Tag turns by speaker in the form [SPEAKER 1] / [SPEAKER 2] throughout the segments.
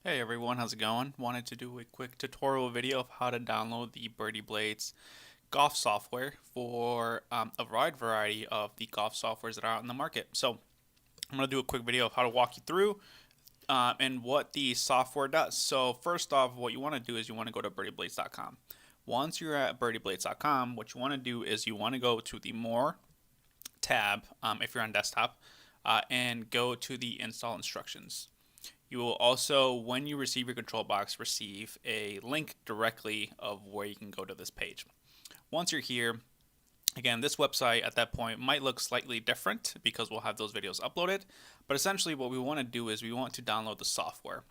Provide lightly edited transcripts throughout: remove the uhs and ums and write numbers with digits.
[SPEAKER 1] Hey everyone, how's it going? Wanted to do a quick tutorial video of how to download the Birdie Blades golf software for a wide variety of the golf softwares that are out in the market. So I'm going to do a quick video of how to walk you through and what the software does. So first off, what you want to do is you want to go to birdieblades.com. Once you're at birdieblades.com, what you want to do is you want to go to the More tab if you're on desktop and go to the install instructions. You will also, when you receive your control box, receive a link directly of where you can go to this page. Once you're here, again, this website at that point might look slightly different because we'll have those videos uploaded, but essentially what we want to do is we want to download the software.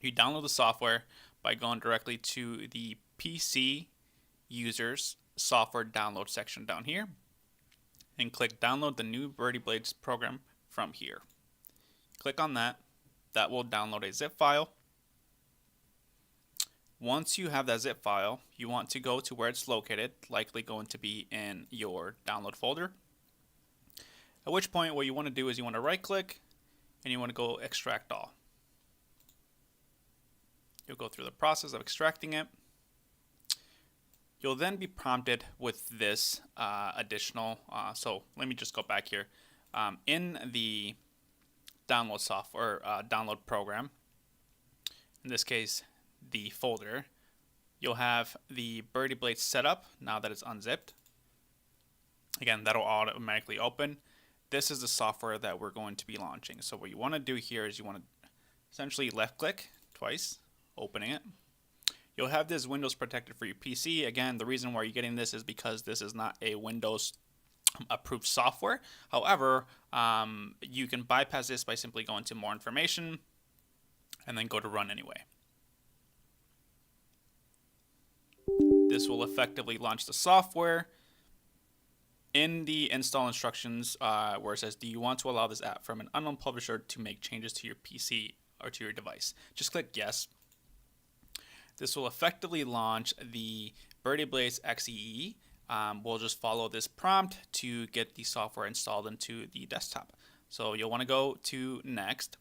[SPEAKER 1] You download the software by going directly to the PC users software download section down here and click download the new Birdie Blades program from here. Click on that. That will download a zip file. Once you have that zip file, you want to go to where it's located, likely going to be in your download folder. At which point, what you want to do is you want to right click and you want to go extract all. You'll go through the process of extracting it. You'll then be prompted with this additional, so let me just go back here. In the download software, download program, in this case the folder, you'll have the Birdie Blades set up now that it's unzipped. Again, that'll automatically open. This is the software that we're going to be launching. So what you want to do here is you want to essentially left click twice, opening it. You'll have this Windows protected for your PC. Again, the reason why you're getting this is because this is not a Windows approved software. However, you can bypass this by simply going to more information and then go to run anyway. This will effectively launch the software. In the install instructions where it says, do you want to allow this app from an unknown publisher to make changes to your PC or to your device? Just click yes. This will effectively launch the Birdie Blades XEE. We'll just follow this prompt to get the software installed into the desktop. So you'll want to go to next.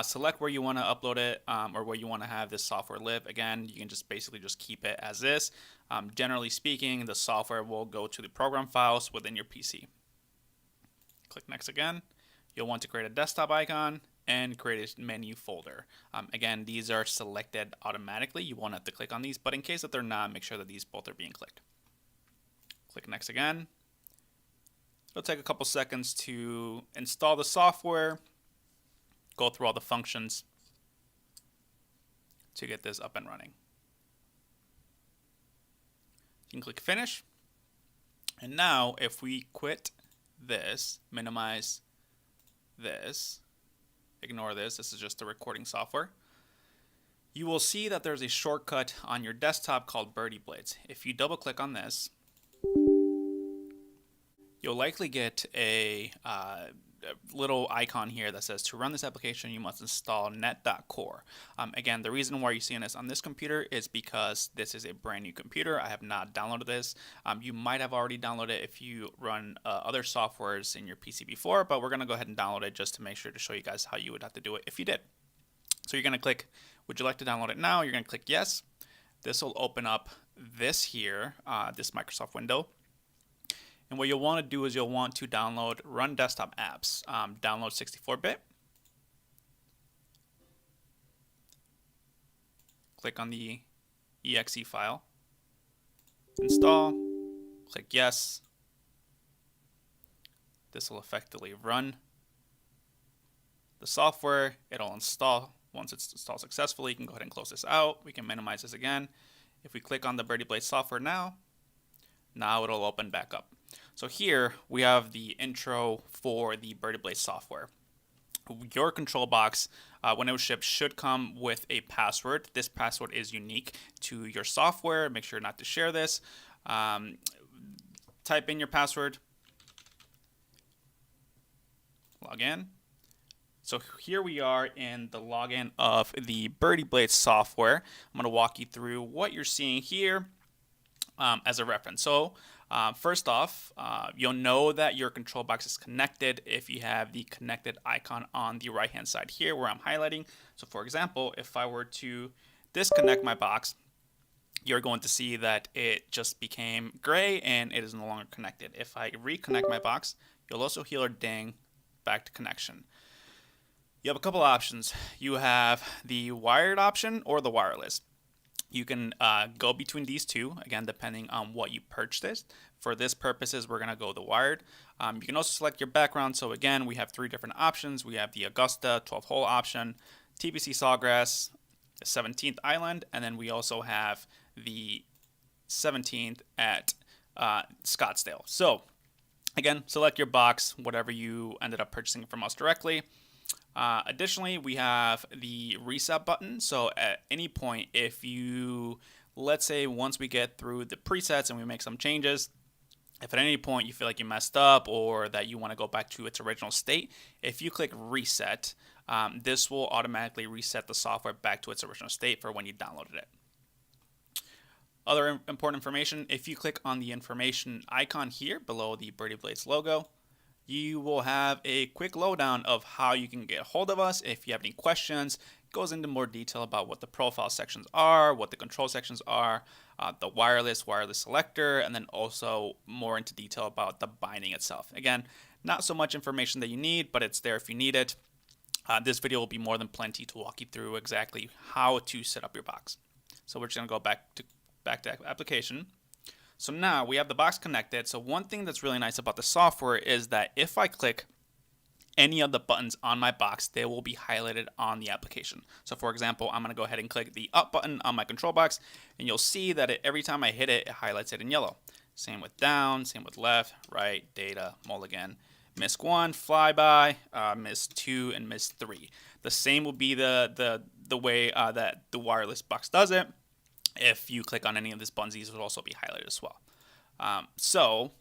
[SPEAKER 1] Select where you want to upload it or where you want to have this software live. Again, you can just basically just keep it as is. Generally speaking, the software will go to the program files within your PC. Click next again. You'll want to create a desktop icon and create a menu folder. Again, these are selected automatically. You won't have to click on these, but in case that they're not, make sure that these both are being clicked. Click next again. It'll take a couple seconds to install the software, go through all the functions to get this up and running. You can click finish. And now if we quit this, minimize this, ignore this, this is just the recording software, you will see that there's a shortcut on your desktop called Birdie Blades. If you double click on this, you'll likely get a little icon here that says to run this application you must install net.core. Again, the reason why you're seeing this on this computer is because this is a brand new computer. I have not downloaded this. You might have already downloaded it if you run other softwares in your PC before, but we're going to go ahead and download it just to make sure to show you guys how you would have to do it if you did. So you're going to click, would you like to download it now? You're going to click yes. This will open up this here, this Microsoft window. And what you'll want to do is you'll want to download Run Desktop Apps. Download 64-bit. Click on the exe file. Install. Click yes. This will effectively run the software. It'll install. Once it's installed successfully, you can go ahead and close this out. We can minimize this again. If we click on the Birdie Blades software now it'll open back up. So here we have the intro for the Birdie Blades software. Your control box, when it was shipped, should come with a password. This password is unique to your software. Make sure not to share this. Type in your password. Log in. So here we are in the login of the Birdie Blades software. I'm going to walk you through what you're seeing here as a reference. So First off, you'll know that your control box is connected if you have the connected icon on the right hand side here where I'm highlighting. So for example, if I were to disconnect my box, you're going to see that it just became gray and it is no longer connected. If I reconnect my box, you'll also hear a ding back to connection. You have a couple options. You have the wired option or the wireless. You can go between these two, again, depending on what you purchased. For this purposes, we're going to go the wired. You can also select your background. So again, we have three different options. We have the Augusta 12th hole option, TBC Sawgrass, 17th Island, and then we also have the 17th at Scottsdale. So again, select your box, whatever you ended up purchasing from us directly. Additionally, we have the reset button. So at any point, if you, let's say once we get through the presets and we make some changes, if at any point you feel like you messed up or that you want to go back to its original state, if you click reset, this will automatically reset the software back to its original state for when you downloaded it. Other important information, if you click on the information icon here below the Birdie Blades logo, you will have a quick lowdown of how you can get a hold of us. If you have any questions, it goes into more detail about what the profile sections are, what the control sections are, the wireless selector, and then also more into detail about the binding itself. Again, not so much information that you need, but it's there if you need it. This video will be more than plenty to walk you through exactly how to set up your box. So we're just going to go back to application. So now we have the box connected. So one thing that's really nice about the software is that if I click any of the buttons on my box, they will be highlighted on the application. So for example, I'm going to go ahead and click the up button on my control box, and you'll see that every time I hit it, it highlights it in yellow. Same with down, same with left, right, data, mulligan, MISC 1, flyby, MISC 2, and MISC 3. The same will be the way that the wireless box does it. If you click on any of these buttons, these will also be highlighted as well. So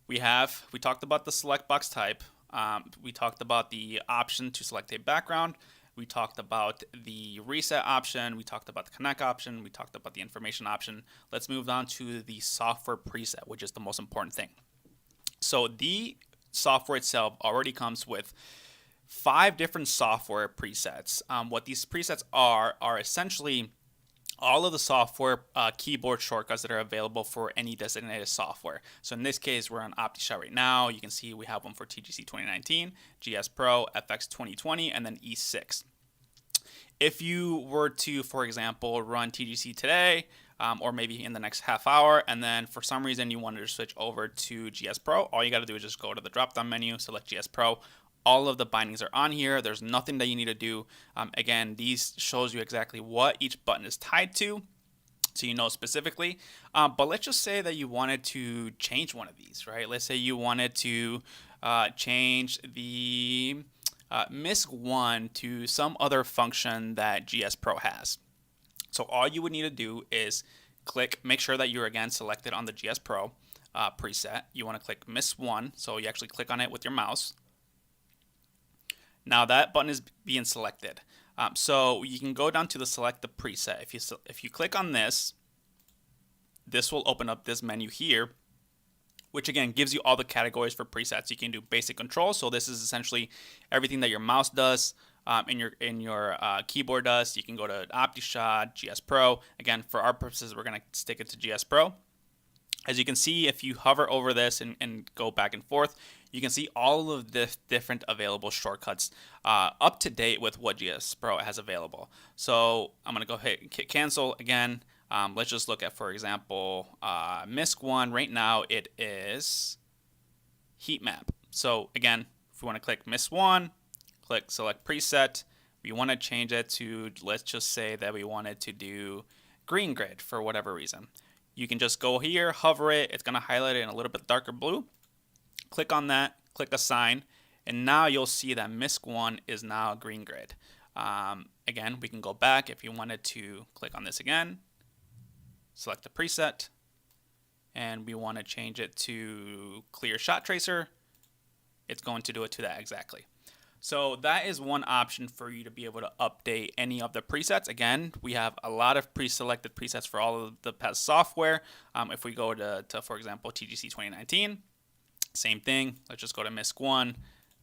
[SPEAKER 1] we talked about the select box type. We talked about the option to select a background. We talked about the reset option. We talked about the connect option. We talked about the information option. Let's move on to the software preset, which is the most important thing. So the software itself already comes with 5 different software presets. What these presets are essentially all of the software keyboard shortcuts that are available for any designated software. So in this case, we're on OptiShot right now. You can see we have one for TGC 2019, GS Pro, FX 2020, and then E6. If you were to, for example, run TGC today, or maybe in the next half hour, and then for some reason you wanted to switch over to GS Pro, all you got to do is just go to the drop-down menu, select GS Pro. All of the bindings are on here. There's nothing that you need to do. Again, these shows you exactly what each button is tied to, so you know specifically. But let's just say that you wanted to change one of these, right? Let's say you wanted to change the MISC 1 to some other function that GS Pro has. So all you would need to do is make sure that you're again selected on the GS Pro preset. You want to click MISC 1, so you actually click on it with your mouse. Now that button is being selected. So you can go down to the select the preset. If you click on this, this will open up this menu here, which again gives you all the categories for presets. You can do basic control. So this is essentially everything that your mouse does, in your keyboard does. You can go to OptiShot, GS Pro. Again, for our purposes, we're going to stick it to GS Pro. As you can see, if you hover over this and go back and forth, you can see all of the different available shortcuts up to date with what GS Pro has available. So I'm going to go ahead and cancel again. Let's just look at, for example, MISC 1. Right now it is heat map. So again, if we want to click MISC 1, click select preset. We want to change it to, let's just say that we wanted to do green grid for whatever reason. You can just go here, hover it. It's going to highlight it in a little bit darker blue. Click on that, click assign, and now you'll see that MISC 1 is now green grid. Again, we can go back if you wanted to click on this again, select the preset, and we want to change it to clear shot tracer. It's going to do it to that exactly. So that is one option for you to be able to update any of the presets. Again, we have a lot of pre-selected presets for all of the past software. If we go to, for example, TGC 2019, same thing. Let's just go to MISC 1,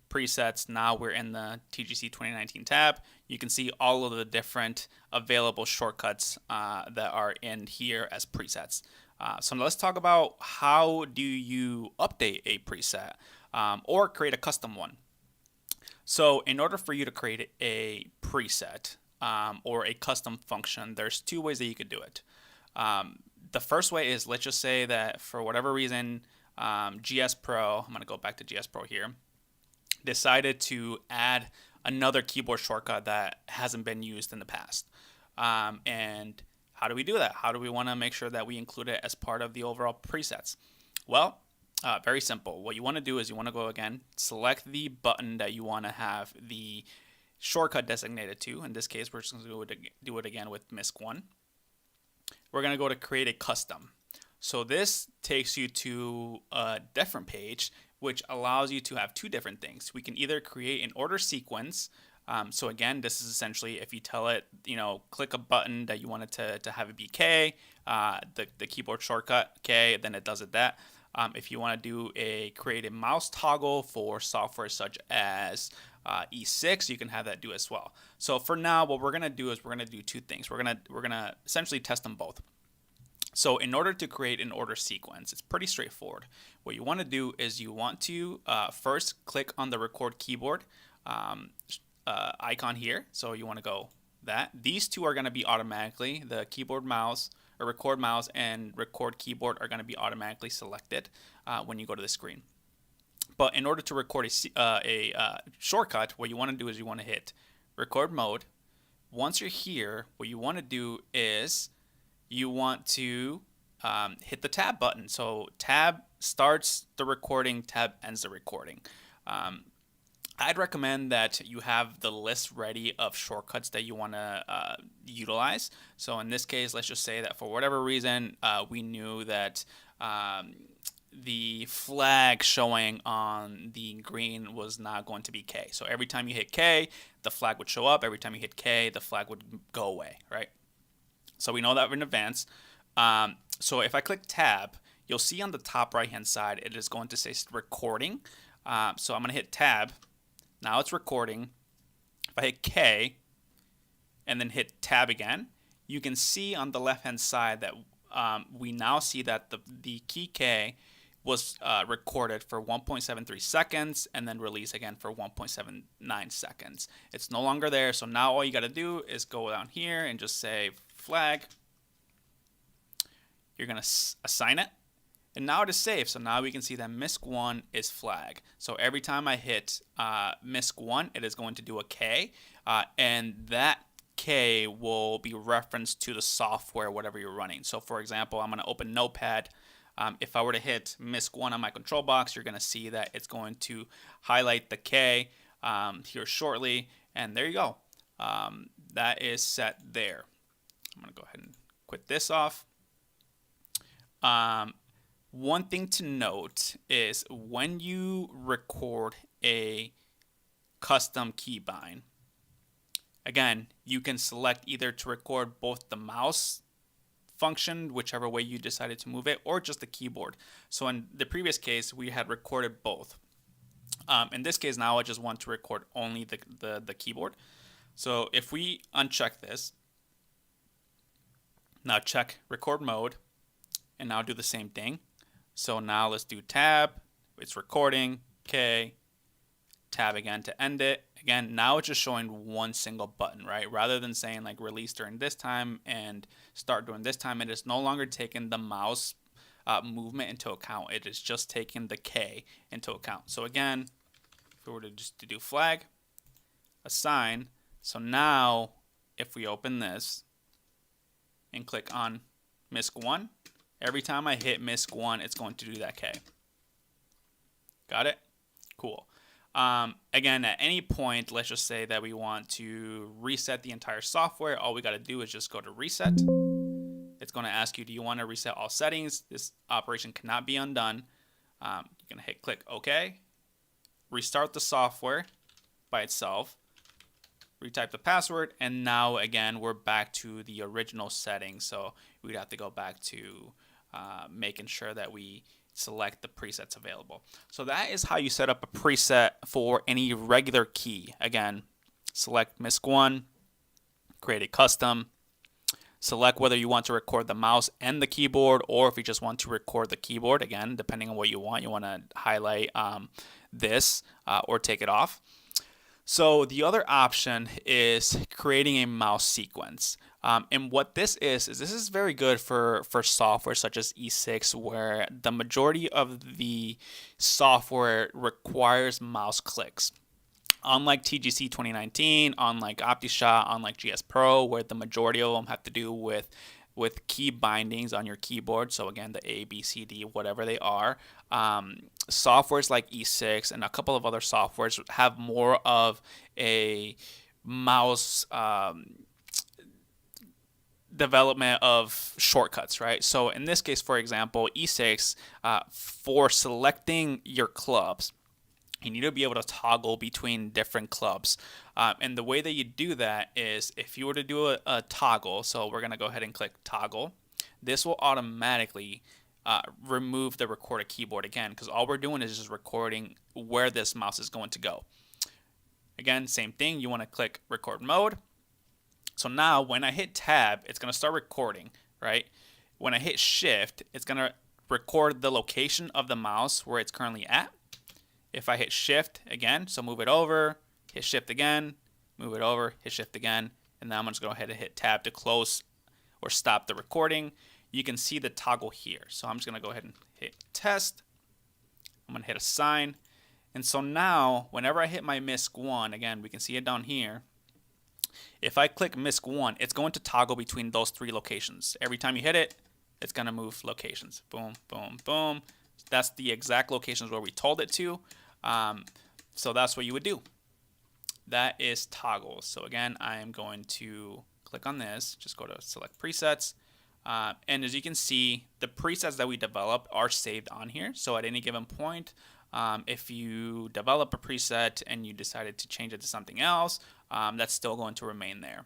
[SPEAKER 1] presets. Now we're in the TGC 2019 tab. You can see all of the different available shortcuts that are in here as presets. So let's talk about how do you update a preset or create a custom one. So in order for you to create a preset or a custom function, there's two ways that you could do it. The first way is, let's just say that for whatever reason, GS Pro, I'm going to go back to GS Pro here, decided to add another keyboard shortcut that hasn't been used in the past. And how do we do that? How do we want to make sure that we include it as part of the overall presets? Well, very simple. What you want to do is you want to go again, select the button that you want to have the shortcut designated to. In this case, we're just going to do it again with MISC 1. We're going to go to create a custom. So this takes you to a different page, which allows you to have two different things. We can either create an order sequence. So again, this is essentially if you tell it, click a button that you want it to have it be K, the keyboard shortcut K, then it does it that. If you want to do create a mouse toggle for software such as E6, you can have that do as well. So for now, what we're gonna do is we're gonna do two things. We're gonna essentially test them both. So in order to create an order sequence, it's pretty straightforward. What you want to do is you want to first click on the record keyboard icon here. So you want to go that. These two are going to be automatically, the keyboard mouse or record mouse and record keyboard are going to be automatically selected when you go to the screen. But in order to record a shortcut, what you want to do is you want to hit record mode. Once you're here, what you want to do is you want to hit the tab button. So tab starts the recording, tab ends the recording. I'd recommend that you have the list ready of shortcuts that you want to utilize. So in this case, let's just say that for whatever reason, we knew that the flag showing on the green was not going to be K. So every time you hit K, the flag would show up. Every time you hit K, the flag would go away, right? So we know that in advance. So if I click tab, you'll see on the top right hand side, it is going to say recording. So I'm going to hit tab. Now it's recording. If I hit K and then hit tab again, you can see on the left hand side that we now see that the key K was recorded for 1.73 seconds and then released again for 1.79 seconds. It's no longer there. So now all you got to do is go down here and just say flag. You're going to assign it. And now it is saved. So now we can see that MISC 1 is flag. So every time I hit MISC 1, it is going to do a K. And that K will be referenced to the software, whatever you're running. So for example, I'm going to open Notepad. If I were to hit MISC 1 on my control box, you're going to see that it's going to highlight the K here shortly. And there you go. That is set there. I'm going to go ahead and quit this off. One thing to note is when you record a custom keybind, again, you can select either to record both the mouse function, whichever way you decided to move it, or just the keyboard. So in the previous case, we had recorded both. In this case now, I just want to record only the keyboard. So if we uncheck this, now check record mode, and now do the same thing. So now let's do tab, it's recording, K, tab again to end it. Again, now it's just showing one single button, right? Rather than saying like release during this time and start during this time, it is no longer taking the mouse movement into account. It is just taking the K into account. So again, if we were to just to do flag, assign. So now if we open this and click on MISC 1, every time I hit MISC 1, it's going to do that K. Got it? Cool. Again, at any point, let's just say that we want to reset the entire software. All we got to do is just go to reset. It's going to ask you, do you want to reset all settings? This operation cannot be undone. You're going to hit click OK. Restart the software. by itself, retype the password, and now again we're back to the original settings. So we'd have to go back to making sure that we select the presets available. So that is how you set up a preset for any regular key. Again, select MISC1, create a custom, select whether you want to record the mouse and the keyboard, or if you just want to record the keyboard. Again, depending on what you want to highlight this or take it off. So the other option is creating a mouse sequence. And what this is this is very good for software such as E6, where the majority of the software requires mouse clicks. Unlike TGC 2019, unlike OptiShot, unlike GS Pro, where the majority of them have to do with key bindings on your keyboard. So again, the A, B, C, D, whatever they are. Softwares like E6 and a couple of other softwares have more of a mouse development of shortcuts, right? So in this case, for example, E6, for selecting your clubs, you need to be able to toggle between different clubs. And the way that you do that is if you were to do a toggle, so we're going to go ahead and click toggle, this will automatically remove the record a keyboard again, because all we're doing is just recording where this mouse is going to go. Again, same thing, you want to click record mode. So now when I hit tab, it's going to start recording, right? When I hit shift, it's going to record the location of the mouse where it's currently at. If I hit shift again, so move it over, hit shift again, move it over, hit shift again, and then I'm just going to go ahead and hit tab to close or stop the recording. You can see the toggle here. So I'm just going to go ahead and hit test. I'm going to hit assign. And so now, whenever I hit my MISC1, again, we can see it down here. If I click MISC1, it's going to toggle between those three locations. Every time you hit it, it's going to move locations. Boom, boom, boom. That's the exact locations where we told it to. So that's what you would do. That is toggle. So again, I am going to click on this, just go to select presets. And as you can see, the presets that we develop are saved on here. So at any given point, if you develop a preset and you decided to change it to something else, that's still going to remain there.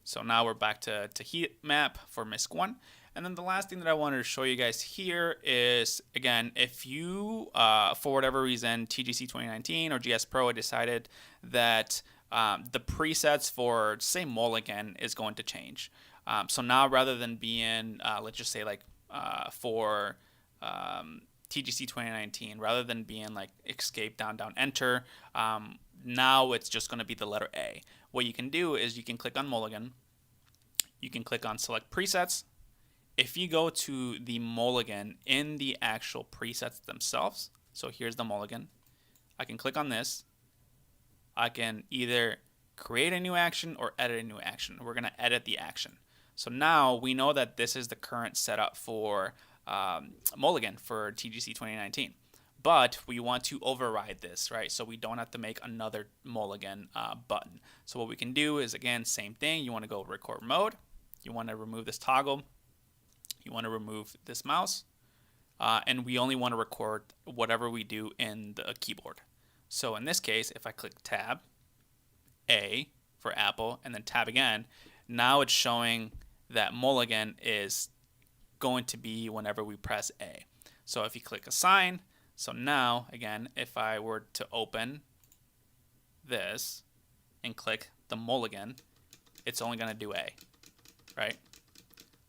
[SPEAKER 1] So now we're back to heat map for MISC1. And then the last thing that I wanted to show you guys here is, again, if you, for whatever reason, TGC 2019 or GS Pro decided that the presets for, say, Mulligan is going to change. So now rather than being, let's just say like for TGC 2019, rather than being like escape, down, down, enter, now it's just going to be the letter A. What you can do is you can click on Mulligan. You can click on select presets. If you go to the mulligan in the actual presets themselves, so here's the mulligan, I can click on this. I can either create a new action or edit a new action. We're going to edit the action. So now we know that this is the current setup for mulligan for TGC 2019. But we want to override this, right? So we don't have to make another mulligan button. So what we can do is, again, same thing. You want to go record mode. You want to remove this toggle. You want to remove this mouse, and we only want to record whatever we do in the keyboard. So in this case, if I click tab, A for Apple, and then tab again, now it's showing that mulligan is going to be whenever we press A. So if you click assign, so now, again, if I were to open this and click the mulligan, it's only going to do A, right?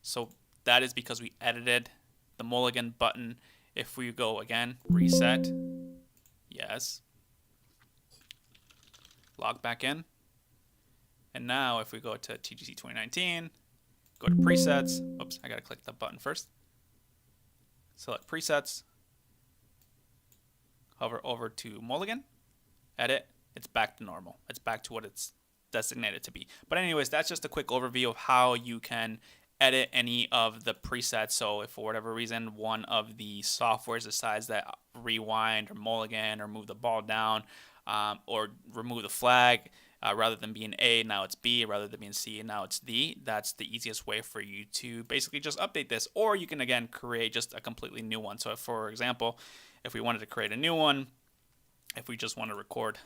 [SPEAKER 1] So that is because we edited the mulligan button. If we go again, reset, yes, log back in. And now if we go to TGC 2019, go to presets, oops, I gotta click the button first. Select presets, hover over to mulligan, edit, it's back to normal. It's back to what it's designated to be. But anyways, that's just a quick overview of how you can edit any of the presets. So if for whatever reason one of the softwares decides that rewind or mulligan or move the ball down or remove the flag, rather than being A, now it's B, rather than being C, now it's D, that's the easiest way for you to basically just update this. Or you can, again, create just a completely new one. So if, for example, if we wanted to create a new one, if we just want to record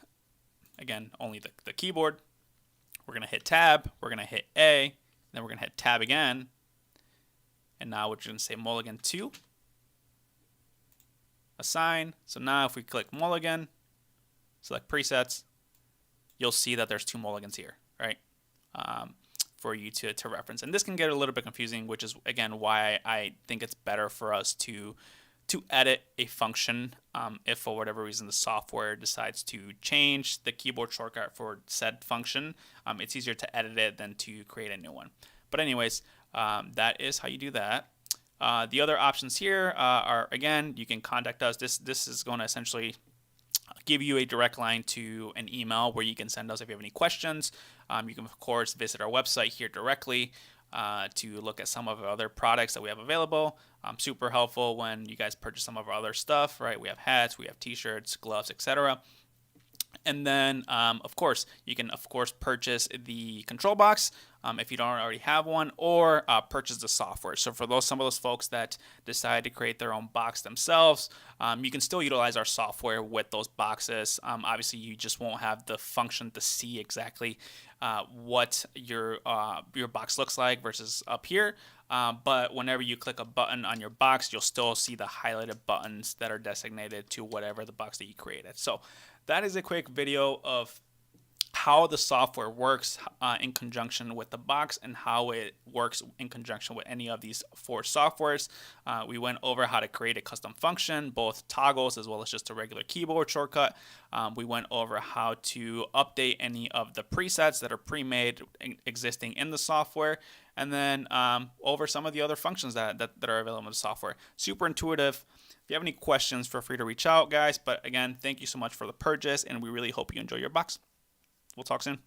[SPEAKER 1] again, only the keyboard. We're going to hit tab, we're going to hit A, then we're going to hit tab again. And now we're just going to say mulligan 2. Assign. So now if we click mulligan, select presets, you'll see that there's 2 mulligans here, right? For you to reference. And this can get a little bit confusing, which is, again, why I think it's better for us to edit a function if for whatever reason the software decides to change the keyboard shortcut for said function. It's easier to edit it than to create a new one. But anyways, that is how you do that. The other options here are, again, you can contact us. This is going to essentially give you a direct line to an email where you can send us if you have any questions. You can, of course, visit our website here directly to look at some of our other products that we have available. Super helpful when you guys purchase some of our other stuff, right? We have hats, we have t-shirts, gloves, etc. And then, of course, you can, purchase the control box if you don't already have one, or purchase the software. So for some of those folks that decide to create their own box themselves, you can still utilize our software with those boxes. Obviously, you just won't have the function to see exactly what your box looks like versus up here. But whenever you click a button on your box, you'll still see the highlighted buttons that are designated to whatever the box that you created. So that is a quick video of how the software works in conjunction with the box and how it works in conjunction with any of these 4 softwares. We went over how to create a custom function, both toggles as well as just a regular keyboard shortcut. We went over how to update any of the presets that are pre-made existing in the software, and then over some of the other functions that are available in the software. Super intuitive. If you have any questions, feel free to reach out, guys. But again, thank you so much for the purchase, and we really hope you enjoy your box. We'll talk soon.